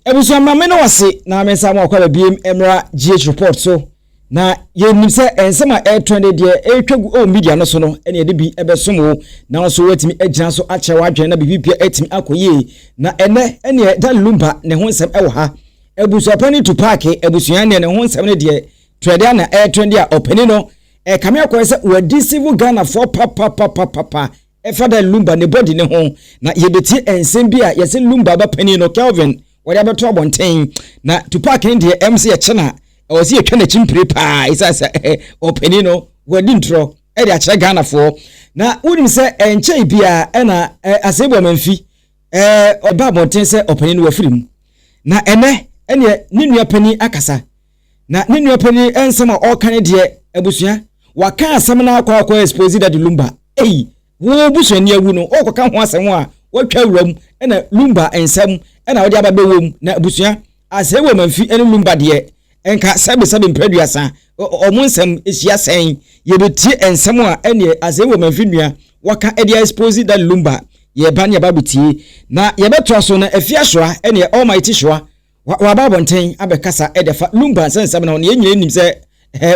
Abusuapanin no wase na amesa mo akwa biem emra GH report so na yenim se ensema trend de etwagu o media no so no ene de bi ebesomo na so watimi agina so ache wadwen na bibia atimi akoye na ene da Lumba ne ho nsem ewo ha Abusuapanin TUPAC abusuane ne ho nsem ne de trend na trend a openi no kame akwa se wadi civil Ghana for papa efada Lumba ne body ne ho na yebeti ensem bia yese Lumba ba pani no Kelvin wadi abeto abonten na TUPAC ndi MC e chena o si etwa na chimpire pa isa openi no wadi ntro e de akere Ghana for na wonim se enche bia e na Aseibu Amanfi oba abonten se openi no wafirim na ene ne nua pani akasa na ne nua pani ensema o kan de abusua waka asem na akwa expose that Lumba wo busani awu no okoka ho asem a watwa wuram na Lumba ensem na wodi ababewom na abusua Aseibu Amanfi ene Lumba de enka sabe mpraduasa omonsem ehia sen yebeti ensem a ene Aseibu Amanfi nua waka ede expose that Lumba ye ba ne babetie na yebeto so na afia hwa ene almighty hwa wa babonten abekasa edefa Lumba sensem na ne nyina nim se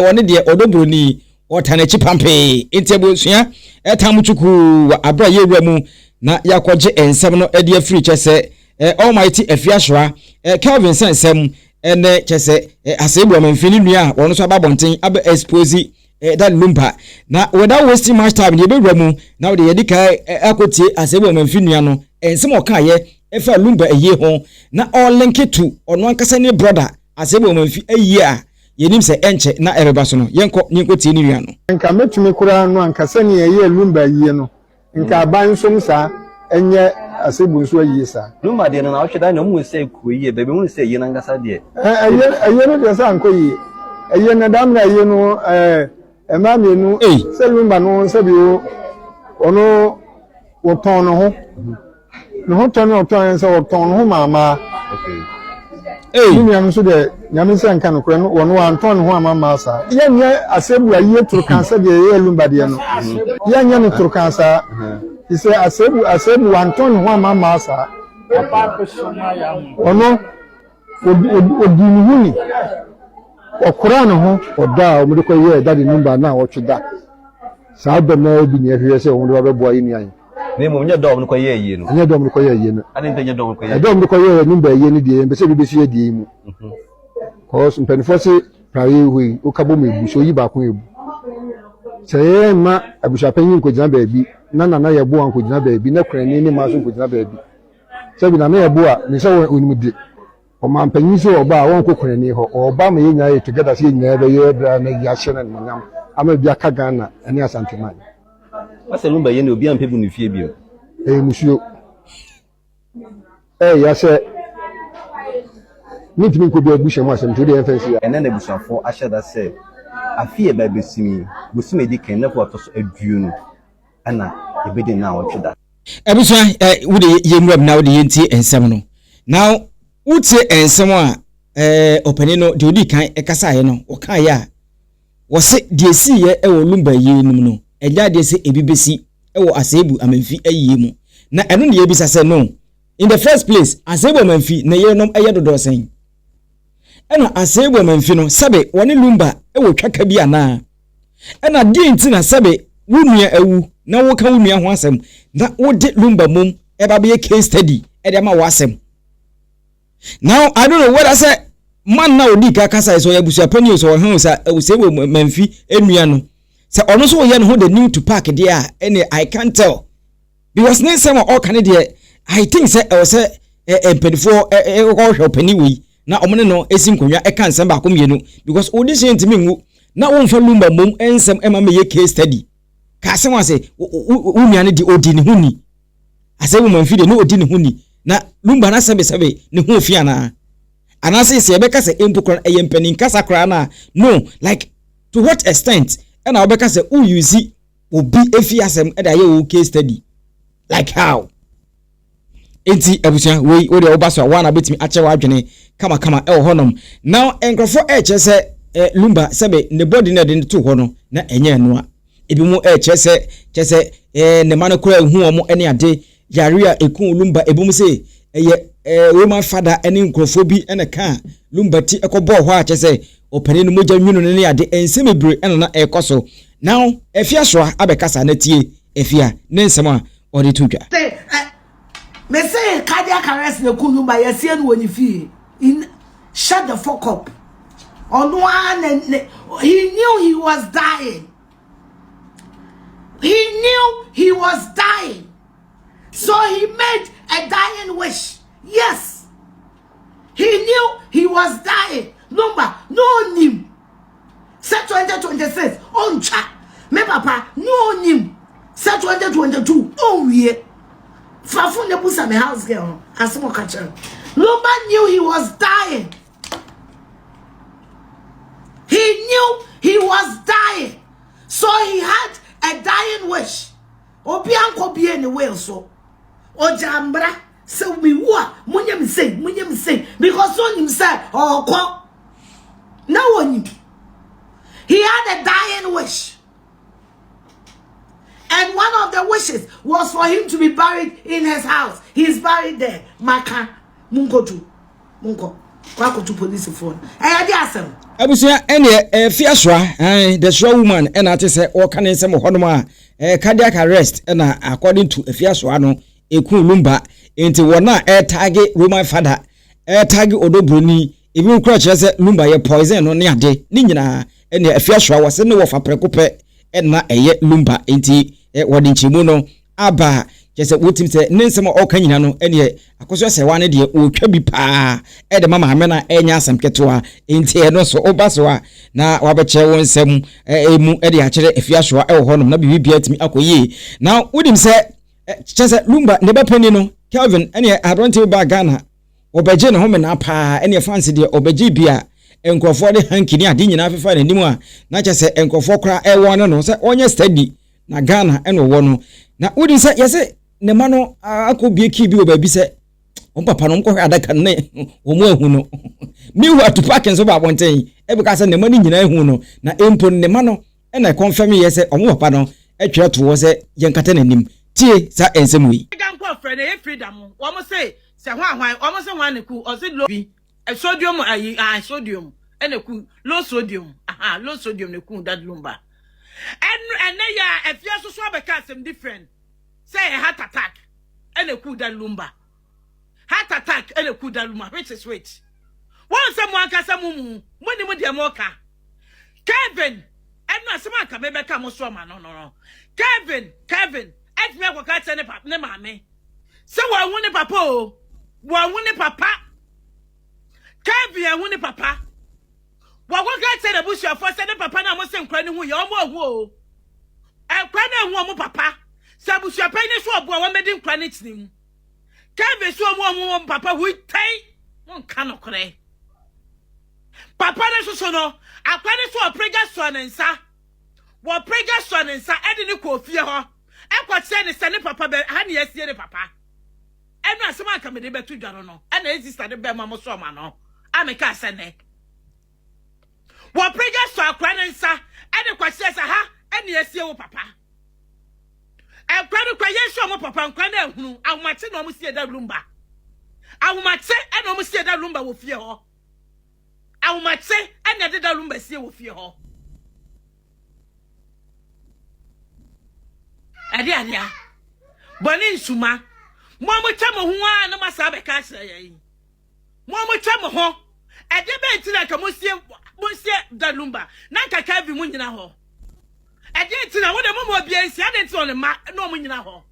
woni de odobroni otanachi pampe entebusua etamuchuku wa abra yewura mu na yakoje ensem no ede afiri chese almighty afiahwa Kelvin sensem ene chese Aseibu Amanfi nua wono so ababonten abe expose that Lumba na without wasting much time ye bewura mu na de yedika akotie Aseibu Amanfi nua no ensem okaye efa Lumba eye ho na all link to ono ankasa ne brother Aseibu Amanfi eye a yenim se enche na ereba so no yenko tie ni wia no nka metumi kura no ankasa ne eye Lumba eye no nka ban som sa enye Aseibu nso eye sa Lumba de na ohweda na mu se kuye bebe mu se eye na ankasa de eye no de sa ankoyi eye na dam na eye no ema mienu se Lumba no se bi ono woton no ho no ho ton no ton se woton no ho mama nyam so de nyam se nka no kure no wono anton ho amama sa ye nye Aseibu aye turu kansa de ye Lumba de no ye nye no turu kansa ise Aseibu anton ho amama sa ono odini huni okura no ho oda omde ko ye da de Lumba na otweda sa be na obi ne ahwe se omde ba beboa yi nian ne mo nya dom no ko ye yi no nya dom no ko ye yi no ani ntanya dom ko ye dom no ko ye Lumba ye ni de mbese bi si ye mu cause mpenifo se AY3hu ukabo mebu so yi ba ko ebu se ma Abusuapanin ko gina baabi na ye bo an ko gina baabi na krani ni ma so ko gina baabi se bi na ye bo a ni se wonu de o ma mpanyin se oba won ko krani ho oba ma ye nya ye together se nya be ye bra na ya hye na nyam ama bia ka Ghana ene asanteman ase Lumba ye ne obi ampebu no fie bio musuo ya se nitimi ko bi abuhye mu asem to de enfensi ene na busuafo ahye da se afie ba besimi busime di ken na ko ato aduo no ana ebedi na otweda abusua wude yemram na wude yenti ensem no now utie ensem a openi no de odi kan ekasa ye no o kan ya wo se de si ye ewo Lumba ye num no eja de se ebibesi ewo Aseibu Amanfi ayi mu na eno ne yebisa se no in the first place Aseibu Amanfi na ye nom eye dodo sen ena Aseibu Amanfi no sabe woni Lumba ewo twaka bi ana ena di nti na sabe wunua awu na wo ka wunua ho asem na wo de Lumba mum e ba be case study e de ma wo asem now I don't know what I say man na odi ka kasa so Abusuapanin so ho sa Aseibu Amanfi enua no se ono so ye no ho the new TUPAC there any I can't tell because next time all can there I think say say empedifo go hwopani wi na omne no esim konwa e kan sem ba ko mienu because audition ntimi ngu na won fa Lumba mom ensem ema me ye case study ka sem ase unua ne di odi ne huni Aseibu Amanfi de no odi ne huni na Lumba na sebe ne hu fi ana anase se ebeka se empokron eyempani kasa kra na no like to what extent and I obeka say who you see obi efi asem e da ye case study like how enti abusua we de obaso wa na betimi ache wa adwene kama e honom now enkrofo chese Lumba sebe ne body na de to ho no na enye no a ebi mu chese ne manokura hu omo ene ade yare a ekun Lumba ebi mu se eye Roman father any nkrofobi ene ka Lumba ti ekobo ho a chese opani no moja nwunu ne ade ensemebre ene na ekoso now efia soa abekasa na tie efia ne nsema odi tudwa me say cardiac arrest na ku Lumba yesie no woni fie in shut the fuck up on one he knew he was dying. He knew he was dying. So he made a dying wish. Yes. He knew he was dying. Lumba, no him. Set 2026. On chat. Me papa, no him. Set 2022. Oh yeah. Fafu ne busa me house girl. Asimo kacha. Lumba knew he was dying. He knew he was dying. So he had a dying wish. Obi anko bi anyway so. Ojambra so me wa munyem say because on him say oh ko no one he had a dying wish. And one of the wishes was for him to be buried in his house. He is buried there. Maka mungo wako to police phone. Adi asem. Abusia ene fiaswa the sure woman and ate say o kan nsem honoma cardiac arrest and according to fiaswa no eku Lumba enti wona target Roman father target odobroni ebi kura kire say Lumba ye poison no ne ade ni nyina ene fiaswa wose ne wo fa prekope na eye Lumba enti wodi nchimu no aba kese wotim se ne nsem o kan nyina no ene akoso se wane de o twa bi pa de mama amena enya asem ketewa enti no so obaso na wabeche won nsem emu de akire afiasoa honom na bibia atimi akoyi na wodim se kese Lumba ne bepani no Kelvin ene adonte ba Ghana obeje ne home na pa ene fancy de obeje bia enkrofo de hankini ade nyina afefa na nimu a na kese enkrofo kra ewon no se onye steady na Ghana ene wo no na wodim se yese ne mano akobie ki bi obabi se on papa no mko adaka ne omu ahu no mi hu TUPAC nso ba bonten e be ka se ne mani nyina ahu no na empo ne mano e na confirm ye se omu papa no atwa to wo se yenkata nanim tie sa ensem wi gan ko frɛ na freedom wo mo say se hwan wo mo say hwan ne ku o se low bi sodium sodium e na ku low sodium low sodium ne ku that Lumba and ya efia so so be ka some different say heart attack e na ku that Lumba heart attack and a kuda Lumba which is which one someone can some money with the mocha Kevin and not some can maybe come no Kevin et me what can send a pap ne mammy so I want a papa Kevin I want a papa what can send a bush for send a papa and I must send crying who you're more and crying one more papa Abusuapanin so abo wa medin planet nim Kevin so mo papa we tai won kan okre papa ne so no akwani so prega so nensa wo prega so nensa edi ne ko fie ho ekwote ne se ne papa be ha ne yasie ne papa enu asema aka me de betu dwaro no na sister de be ma mo so ma no ameka se ne wo prega so akwani nensa edi kwase se ha ene yasie wo papa kwanu kwa yesu omo papa nkwa na ehunu awumate na omo sie da Lumba awumate na omo sie da Lumba wo fie ho awumate na de da Lumba sie wo fie ho ade boni nsuma mo mo chamo ho a na masa be ka hye yi mo mo chamo ho ade be ntira ka mo sie da Lumba na nka ka bi mu nyina ho Adentina wo de mo bia nsi adentina ne ma na omo nyina ho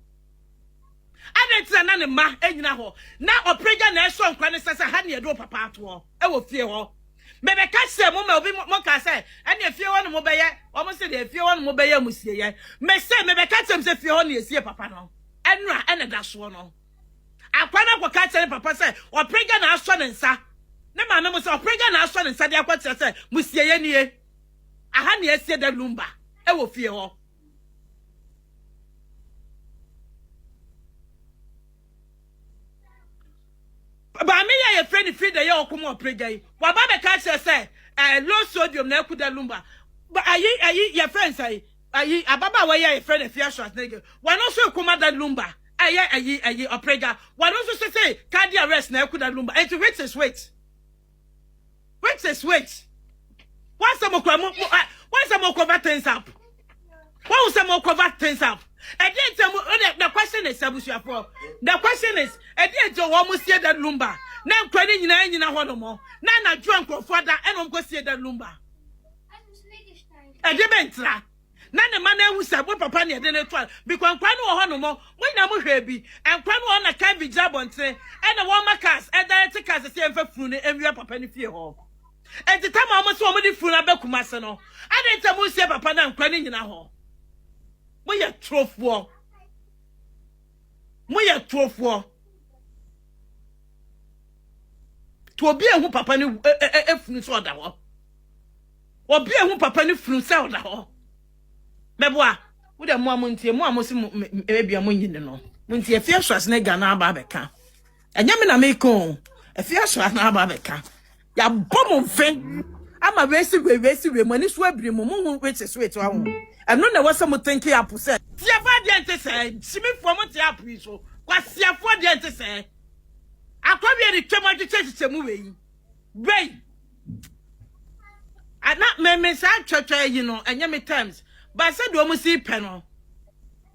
adentina na ne ma enyina ho na oprega na eso nkwa ne sasa ha ne edo papa ato e wo fie ho mebe ka se mo ma obi mo ka se ene fie ho no mo beye omo se de fie ho no mo beye musie ye me se mebe ka tem se fie ho ne esie papa no enura ene da so no akwa na kwa ka se papa se oprega na aso ne nsa ne ma me mo se oprega na aso ne nsa de akwa se musie ye nie aha ne esie da Lumba e wo fie ho ba me ya friend feed the ya okomo oprega wa ba be ka say low sodium na ekuda Lumba ba ayi your friend say ayi ababa wa ya friend fia short nege wa no so ekoma da Lumba aye oprega one also say cardiac arrest na ekuda Lumba and wait is wait once some cover things up once some cover things up and then the question is Abusuapo the question is and then you almost see that Lumba now credit nyina honomo na drunk for father and go see that Lumba and debentra na ne man who said what papa near the network because kwanu honomo when na mo hwebi and kwanu on na kan bi jabonte and the one makas and the cars say emfa funu ne enwia papa ne fie ho and the time almost so many funu abekuma se no and then tell mo say papa na kwanu nyina ho mo ye trofo to obi ehu papa ne efunu so oda ho obi ehu papa ne funu se oda ho Meboa, would have more money, more Muslim, maybe a moon, no. Munty a fierce was nega na babeca. And Yamina Mako, a fierce was na babeca. Ya bomb of fame. I'm a racing when it's webby, moon, which is sweet to our own. And none of what some would think you have said. See a far say, see me from what you have, so what's your for the say? I probably determined to change the movie. Wait. And not me, church, you know, and yummy times. But said do almost see panel.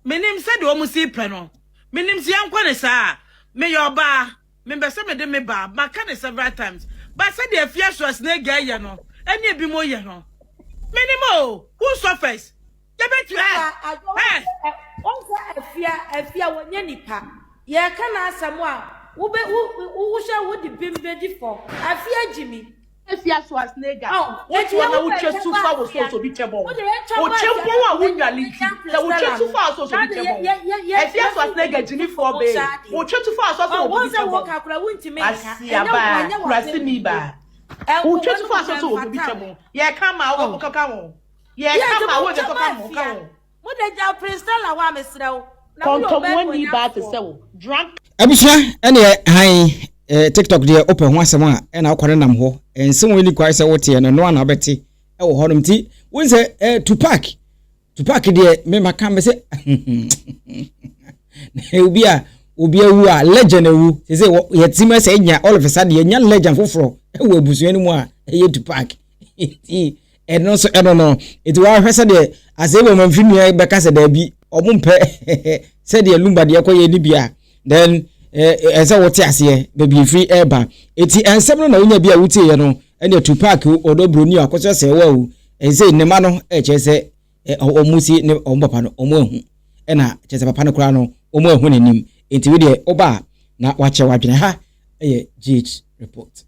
Menim said do almost see panel. Menim si ankwane sa. Me your bar. Member some of them me bar. Ma can several times. But said the fierce was ne guy ya no. Any be more ya no. Minimo. Who suffers? You bet you have. Hey. Also fear when you nipa. Ya can ask someone. Who shall would the bim ready for? I fear Jimmy. If you was nigga, what you want to too far was also be trouble. What you win your league? That would too far also be trouble. If you was nigga, Jimmy for bay. What you too far also was walk out. I wouldn't make I see a bar, me bar. Who too far also be trouble. Yeah, come out, come. Yeah, come out, come. What did you Prince Stella want me so? Come when you bad to sell. Drunk. Abusua, any TikTok dey open one sama and akware nam ho ensem we ni kwai se wote no no na beti e wo honum ti won se TUPAC dey me maka me se obi a wu a legend ewu se ye tima se nya all of a sudden ye nya legend foforo e wo abusu ani mu a ye TUPAC e no so e no it wa hwese de Aseibu Amanfi nua be ka se da bi omumpe se de Lumba de koye ni bia then eza wote ase baby free eba eti ensem no na wonya bia wote ye no ene TUPAC odobroni akoso se wa wu eze nema no echese omusi ne ombapa no omohu ena chese papa no kura no omohu nenim enti we de oba na wache wadwene ha GH report.